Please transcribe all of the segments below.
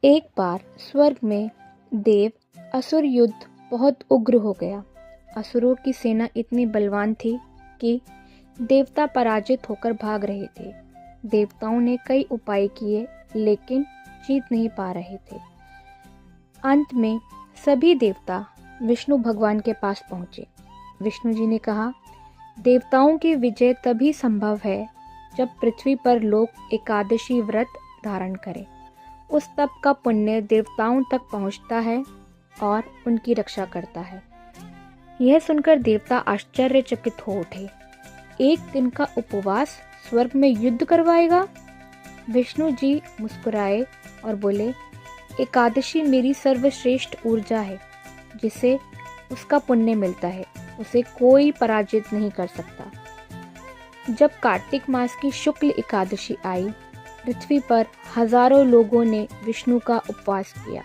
एक बार स्वर्ग में देव असुर युद्ध बहुत उग्र हो गया। असुरों की सेना इतनी बलवान थी कि देवता पराजित होकर भाग रहे थे। देवताओं ने कई उपाय किए लेकिन जीत नहीं पा रहे थे। अंत में सभी देवता विष्णु भगवान के पास पहुंचे। विष्णु जी ने कहा, देवताओं की विजय तभी संभव है जब पृथ्वी पर लोग एकादशी व्रत धारण करें। उस तप का पुण्य देवताओं तक पहुंचता है और उनकी रक्षा करता है। यह सुनकर देवता आश्चर्यचकित हो उठे। एक दिन का उपवास स्वर्ग में युद्ध करवाएगा? विष्णु जी मुस्कुराए और बोले, एकादशी मेरी सर्वश्रेष्ठ ऊर्जा है। जिसे उसका पुण्य मिलता है उसे कोई पराजित नहीं कर सकता। जब कार्तिक मास की शुक्ल एकादशी आई, पृथ्वी पर हजारों लोगों ने विष्णु का उपवास किया।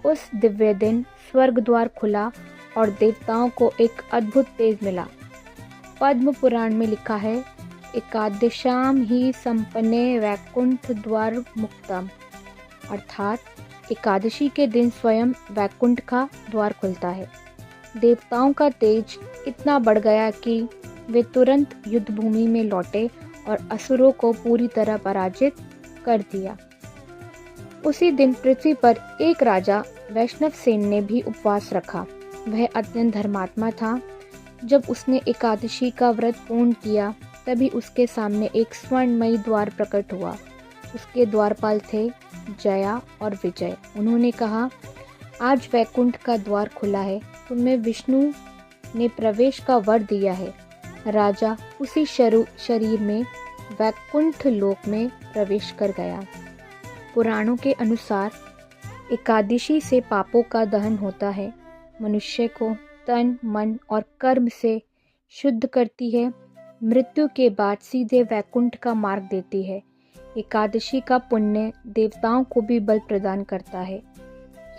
उस दिव्य दिन स्वर्ग द्वार खुला और देवताओं को एक अद्भुत तेज मिला। पद्म पुराण में लिखा है, एकादशाम ही संपन्ने वैकुंठ द्वार मुक्तम, अर्थात एकादशी के दिन स्वयं वैकुंठ का द्वार खुलता है। देवताओं का तेज इतना बढ़ गया कि वे तुरंत युद्ध भूमि में लौटे और असुरों को पूरी तरह पराजित कर दिया। उसी दिन पृथ्वी पर एक राजा वैष्णवसेन ने भी उपवास रखा। वह अत्यंत धर्मात्मा था। जब उसने एकादशी का व्रत पूर्ण किया तभी उसके सामने एक स्वर्णमयी द्वार प्रकट हुआ। उसके द्वारपाल थे जया और विजय। उन्होंने कहा, आज वैकुंठ का द्वार खुला है। तुम्हें विष्णु ने प्रवेश का वर दिया है। राजा उसी शरीर में वैकुंठ लोक में प्रवेश कर गया। पुराणों के अनुसार एकादशी से पापों का दहन होता है, मनुष्य को तन, मन और कर्म से शुद्ध करती है, मृत्यु के बाद सीधे वैकुंठ का मार्ग देती है। एकादशी का पुण्य देवताओं को भी बल प्रदान करता है।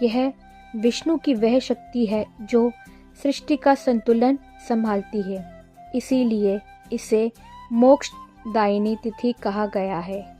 यह विष्णु की वह शक्ति है जो सृष्टि का संतुलन संभालती है। इसीलिए इसे मोक्षदायिनी तिथि कहा गया है।